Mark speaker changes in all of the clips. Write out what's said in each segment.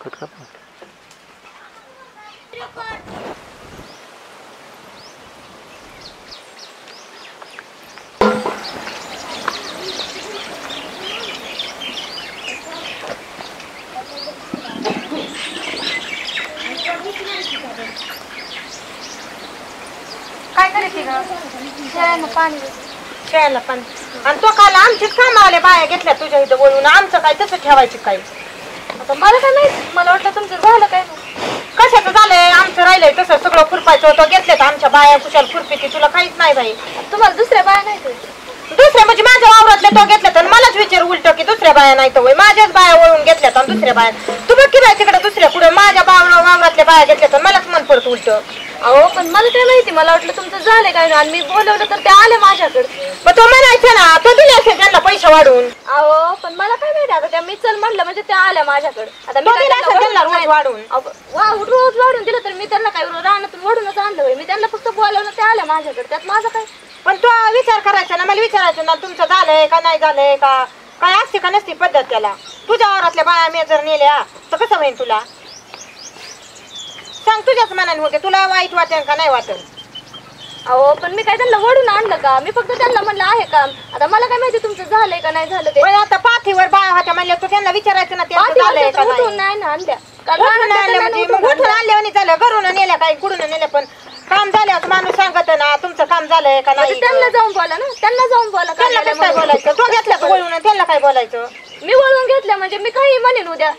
Speaker 1: Cut कर.
Speaker 2: काय करायची ग? शेळ्यांना पाणी
Speaker 3: खेळायला पण. आणि तो काल आमचीच कामावाल्या बाया घेतल्या तुझ्या इथं बोलून, आमचं काय तसं ठेवायची काय?
Speaker 2: आता मला काय माहित, मला वाटलं तुमचं झालं काय
Speaker 3: कशाचं झालंय? आमचं राहिलंय तसं सगळं खुरपायचं होतं, घेतल्यात आमच्या बाया कुशाल खुरपीती. तुला काहीच नाही बाई.
Speaker 2: तुम्हाला दुसऱ्या बाया नाही का?
Speaker 3: दुसऱ्या म्हणजे माझ्या वावरातले तो घेतल्यात आणि मलाच विचार उलट की दुसऱ्या बाया नाही तर माझ्याच बाया वळून घेतल्यात आणि दुसऱ्या बाया. तू बघ की बाय तिकडे दुसऱ्या पुढे माझ्या वावरातल्या बाया घेतल्यात आणि मलाच मन पडत उलट.
Speaker 2: अहो पण मला काय माहिती, मला वाटलं तुमचं झालंय काय आणि मी बोलवलं तर ते आले माझ्याकडे.
Speaker 3: मग तो म्हणायचं ना, तो दिले असेल त्यांना पैसे वाढून.
Speaker 2: अहो पण मला काय माहिती, आता त्या मी चल म्हटलं म्हणजे त्या आल्या माझ्याकडे. आता मी
Speaker 3: तो दिला असेल त्यांना रोज वाढून.
Speaker 2: रोज वाढून दिलं तर मी त्यांना काय रानातून वाढूनच आणलं. मी त्यांना फक्त बोलवलं, ते आल्या माझ्याकडे. त्यात माझं काय?
Speaker 3: पण तो विचार करायचा ना, मला विचारायचं ना तुमचं झालंय का नाही झालंय का, काय असते का नसती पद्धत त्याला. तुझ्या वावरातल्या बाया मी जर नेल्या तर कसं होईल तुला? सांग, तुझ्याच मनाने होते. तुला वाईट वाटेल का नाही वाटेल?
Speaker 2: अहो पण मी काय त्यांना वडून आणलं का? मी फक्त त्यांना म्हणलं आहे काम. आता मला काय माहिती तुमचं झालंय का नाही झालं ते.
Speaker 3: पण आता पाठीवर बाया होत्या म्हणल्या, तू त्यांना विचारायचं ना त्यांचं झालंय का नाही.
Speaker 2: उठून नाही ना आणल्या.
Speaker 3: उठून आणल्या म्हणजे मग उठून आणल्यावानी झालं. घरून नेल्या काही कुठून नेल्या, पण काम झाल्यावर माणूस सांगत ना तुमचं काम झालंय का नाही.
Speaker 2: त्यांना जाऊन बोला ना, त्यांना जाऊन बोला.
Speaker 3: त्यांना कसं काय बोलायचं? तो घेतला तू वळून, त्यांना काय बोलायचं?
Speaker 2: मी वळून घेतलं म्हणजे मी काही म्हणेन उद्या.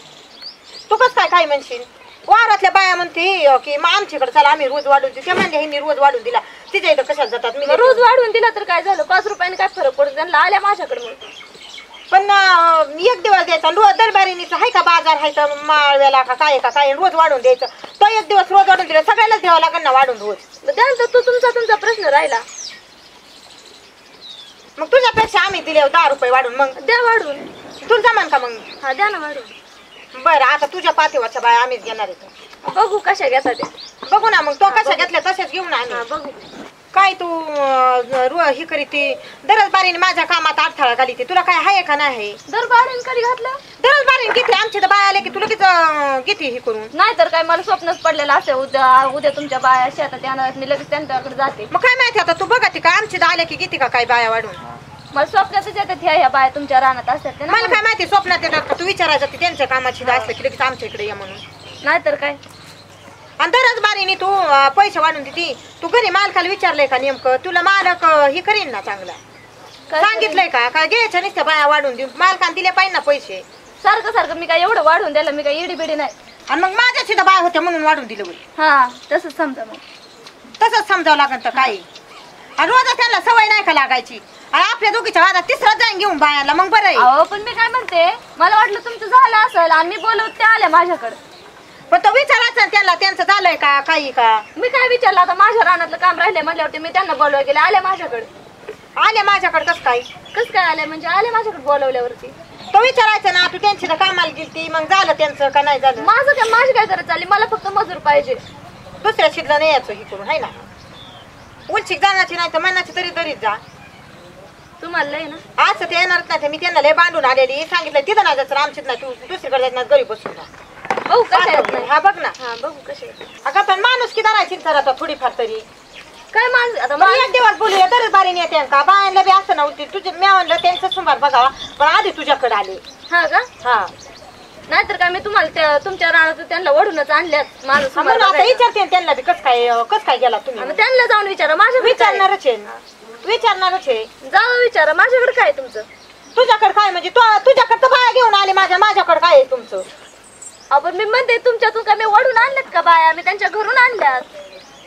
Speaker 3: तू कसं काय म्हणशील? वावरातल्या बाया म्हणते की मग आमच्याकडे चला आम्ही रोज वाढून देऊ. त्या म्हणले हे मी रोज वाढून दिला, तिच्या इथं कशाला जातात? मी
Speaker 2: रोज वाढवून दिला तर काय झालं? 5 रुपयाने काय फरक पडतो? त्यांना आल्या माझ्याकडे म्हणून.
Speaker 3: पण एक दिवस द्यायचा. दरबारीनीच आहे का बाजार आहे तर माळव्याला का काय रोज वाढून द्यायचं. तो एक दिवस रोज वाढून दिला, सगळ्यालाच द्यावं लागेल ना वाढून रोज.
Speaker 2: त्यानंतर तुमचा प्रश्न राहिला.
Speaker 3: मग तुझ्यापेक्षा आम्ही दिले 10 रुपये वाढून, मग
Speaker 2: द्या वाढून.
Speaker 3: तुझा मान का मग?
Speaker 2: हा द्या ना वाढून.
Speaker 3: बरं आता तुझ्या पाठीवरच्या बाया आम्हीच घेणार आहे.
Speaker 2: बघू कशा घेतात ते.
Speaker 3: बघू ना मग, तो कशा घेतल्या तशाच घेऊन आम्ही.
Speaker 2: बघू
Speaker 3: काय तू ही करीती दरबारीने माझ्या कामात अडथळा घाली ती. तुला काय आहे का नाही?
Speaker 2: दरबारीने कधी घातलं?
Speaker 3: दरबारीने घेतली आमची तर बाया आले की तुला लगेच घेते हे करून.
Speaker 2: नाही तर काय, मला स्वप्नच पडलेलं असे उद्या तुमच्या बाया शेतात येणार, मी लगेच त्यांच्याकडे जाते.
Speaker 3: मग काय माहिती आता, तू बघते का आमची आल्या की घेते का काय बाया वाढून?
Speaker 2: मला स्वप्नातच येतात ह्या बाया तुमच्या रानात असतात.
Speaker 3: मला काय माहिती स्वप्नात येतात का? तू विचारायचं की त्यांच्या कामाची असलं की लगेच आमच्या इकडे या म्हणून.
Speaker 2: नाहीतर काय.
Speaker 3: आणि दरबारीने तू पैसे वाढून देते. तू घरी मालकाला विचारलंय का नेमकं? तुला मालक हे करीन ना चांगला? सांगितलंय का काय घ्यायच्या नुसत्या बाया वाढून देऊ? मालकाने दिले पाहिजे ना पैसे.
Speaker 2: सारखं मी काय एवढं वाढवून द्यायला मी काय इडी बिडी नाही.
Speaker 3: आणि मग माझ्या सुद्धा बाया होत्या म्हणून वाढून दिलं होईल.
Speaker 2: हा तसंच समजा. मग
Speaker 3: तसंच समजावं लागेल तर काही. आणि रोज त्यांना सवय नाही का लागायची? आणि आपल्या दोघीच्या वादात तिसरा जाईन घेऊन बायाला, मग बरं आहे.
Speaker 2: अहो पण मी काय म्हणते, मला वाटलं तुमचं झालं असेल आणि मी बोलवत ते आल्या माझ्याकडे.
Speaker 3: पण तो विचारायचा ना त्यांना, त्यांचं झालंय का काही का?
Speaker 2: मी काय विचारलं? आता माझ्या रानातलं काम राहिले म्हटल्यावरती मी त्यांना बोलवाय गेले, आल्या माझ्याकडे.
Speaker 3: आले माझ्याकडे कसं काय
Speaker 2: आले म्हणजे आले माझ्याकडे बोलवल्यावरती.
Speaker 3: तो विचारायचं ना, तू त्यांची तर कामाला गेलती, मग झालं त्यांचं का नाही झालं?
Speaker 2: माझी काय गरज चालली? मला फक्त मजूर पाहिजे.
Speaker 3: दुसऱ्या शिकलं नाही यायचं हे करून, आहे ना? उलशिक जाण्याची नाही तर मनाची तरी तरीच जा.
Speaker 2: तुम्हाला लय ना
Speaker 3: आज ते येणारच नाही. मी त्यांना लय बांधून आलेली, सांगितलं तिथं नाही जायचं आमचीच नाही, तू दुसरीकडे जायचं नाही, घरी बसून जा.
Speaker 2: बघू कशा येत नाही.
Speaker 3: हा बघ ना.
Speaker 2: हा बघू कशा.
Speaker 3: अगं पण माणूस की धरायची जरा थोडीफार तरी.
Speaker 2: काय माणूस आता
Speaker 3: एक दिवस बोलूया तरच बारीने येते का? बायांना बी असं नव्हती. तुझे मी म्हणलं त्यांचं सुमार बघावा, पण आधी तुझ्याकडे आले.
Speaker 2: हा का?
Speaker 3: हा
Speaker 2: नाहीतर काय, मी तुम्हाला तुमच्या रानात त्यांना वडूनच आणल्यात. माणूस
Speaker 3: आता विचारते त्यांना बी कस काय गेला तुम्ही?
Speaker 2: त्यांना जाऊन विचारा. माझ्या
Speaker 3: विचारणारच आहे.
Speaker 2: जाऊ विचारा माझ्याकडे काय तुमचं?
Speaker 3: तुझ्याकडे काय म्हणजे तुझ्याकडे तर बाया घेऊन आले, माझ्याकडे काय आहे तुमचं?
Speaker 2: आपण मी म्हणते तुमच्यातून काय मी वडून आणल्यात का बाया? मी त्यांच्या घरून आणल्यात.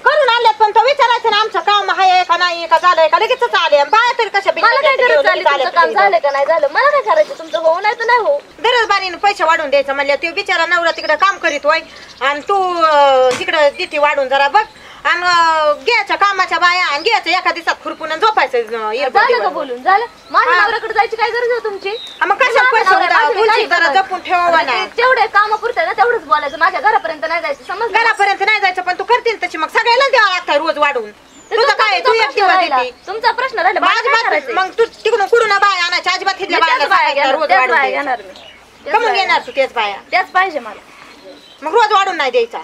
Speaker 3: करून आणल्यात, पण तो विचारायचं ना आमचं काम आहे का नाही का, झालंय का, लगेच आले बाया तरी कशा?
Speaker 2: मला काय गरज झाली तुमचं काम झालं का नाही झालं? मला काय करायचं? तुमचं होऊ नाही तर नाही हो.
Speaker 3: दरबारीने पैसे वाढून द्यायचं म्हणलं. ते बिचारा नवरा तिकडे काम करीत होय आणि तू तिकडे देते वाढून जरा बघ. आणि घ्यायच्या कामाच्या बाया आणि घ्यायचं एका दिवसात खुरपून झोपायचं.
Speaker 2: झालं का बोलून? झालं. माझ्या नवऱ्याकडे जायची काय गरज आहे तुमची?
Speaker 3: मग कशा पैसे जरा जपून ठेवावा ना.
Speaker 2: तेवढे कामापुरतं ना तेवढंच बोलायचं. माझ्या घरापर्यंत नाही जायचं, समज.
Speaker 3: घरापर्यंत नाही जायचं, पण तू करतील तशी. मग सगळ्याला द्यावं लागतं रोज वाढून. तुझं काय? तू एक दिवस देते.
Speaker 2: तुमचा प्रश्न राहिला.
Speaker 3: मग तू तिकडून कुठून बाया आणायच्या? अजिबात रोज वाढून
Speaker 2: घेणार मी.
Speaker 3: कमून घेणार तू तेच बाया?
Speaker 2: त्याच पाहिजे मला.
Speaker 3: मग रोज वाढून नाही द्यायचा.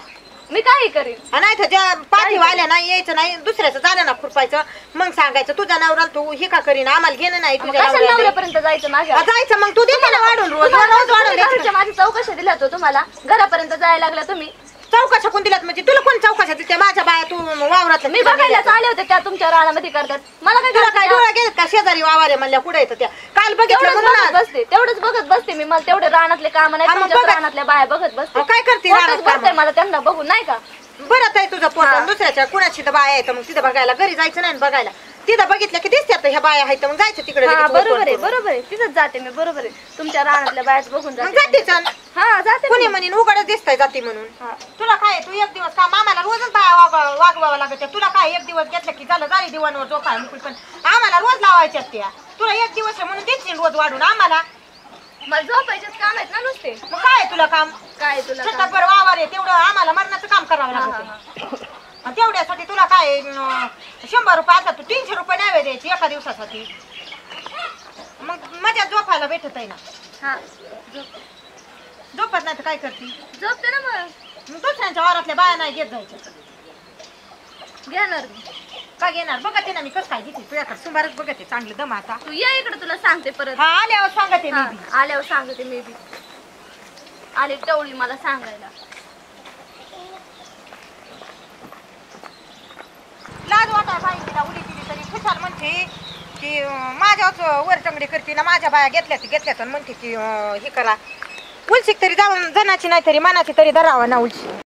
Speaker 2: मी काही करीन.
Speaker 3: नाही तर ज्या पाठी वाल्या नाही यायचं नाही, दुसऱ्याचं झालं ना खुरपायचं मग सांगायचं तुझा नवरा तू हे का करीन, आम्हाला घेणं नाही तुझ्या नवऱ्याला.
Speaker 2: नवऱ्यापर्यंत जायचं माझ्या?
Speaker 3: जायचं मग तू देते ना वाढून रोज रोज वाढून द्यायचं.
Speaker 2: माझी चौकशी दिल्या तो तुम्हाला घरापर्यंत जायला लागला तुम्ही.
Speaker 3: चौकशा कोण दिल्यात म्हणजे तुला कोण चौकशा दिल्या? माझ्या बाया तू वावरात
Speaker 2: मी बघायला आले होते त्या तुमच्या रानामध्ये करतात. मला काय
Speaker 3: तुला काय डोळा गेले का शेजारी वावारे म्हणल्या कुठे येतं त्या? काल बघितलं
Speaker 2: तेवढंच
Speaker 3: म्हणून
Speaker 2: बघत बसते, तेवढंच बघत बसते मी. मला तेवढे रानातले काम नाही, तुमच्या रानातल्या बाया बघत बसते.
Speaker 3: काय करते
Speaker 2: पोटच
Speaker 3: रानात
Speaker 2: भरतंय मला त्यांना बघून, नाही का?
Speaker 3: बरं आहे तुझं पोट. दुसऱ्याच्या कुणाची तर बाया येतं मग तिथं बघायला, घरी जायचं नाही ना बघायला. तिथं बघितलं की दिसतात ह्या बाया आहेत, मग जायचं तिकडे.
Speaker 2: बरोबर आहे, बरोबर आहे, तिथंच जाते मी. बरोबर आहे, तुमच्या रानातल्या बायाच बघून
Speaker 3: जातेच.
Speaker 2: हा जाते.
Speaker 3: कोणी म्हणून उघडच दिसतंय जाती म्हणून. तुला काय तू एक दिवस का मामाला रोजच बाया वागवावं लागत. तुला काय एक दिवस घेतलं की झालं झाली दिवाणवर झोपाय मुकुल, पण आम्हाला रोज लावायच्यात त्या. तुला एक दिवस आहे म्हणून देशील रोज वाढून आम्हाला.
Speaker 2: मला झोपायचेच काम आहेत ना नुसते.
Speaker 3: मग काय तुला काम?
Speaker 2: काय तुला
Speaker 3: शेताभर वावर आहे तेवढं आम्हाला मरणाचं काम करावं लागतं. तेवढ्यासाठी तुला काय 100 रुपये असतात, तू 300 रुपये नाही द्यायची एका दिवसासाठी. मग मजा झोपायला भेटत आहे ना.
Speaker 2: हा
Speaker 3: झोपत नाही तर काय करते?
Speaker 2: झोपते ना मग.
Speaker 3: दुसऱ्यांच्या वारातल्या बाया नाही घेत जायच्या.
Speaker 2: घेणार मी.
Speaker 3: का घेणार? बघते ना मी कसं काय घेते तुझ्याकडे. सुमारच बघते चांगलं दम आता.
Speaker 2: तू ये इकडे, तुला सांगते परत.
Speaker 3: हा आल्यावर सांगते मी बी.
Speaker 2: आल्यावर सांगते मी बी. आली टवळी मला सांगायला.
Speaker 3: लाज वाटाय पाहिजे तिला. उडी दिली तरी खुशाल म्हणते की माझ्याच वर टंगडी करते ना. माझ्या बाया घेतल्यात म्हणते की हे करा. उलशीक तरी जाऊन जनाची नाही तरी मनाची तरी धरावा ना उलशी.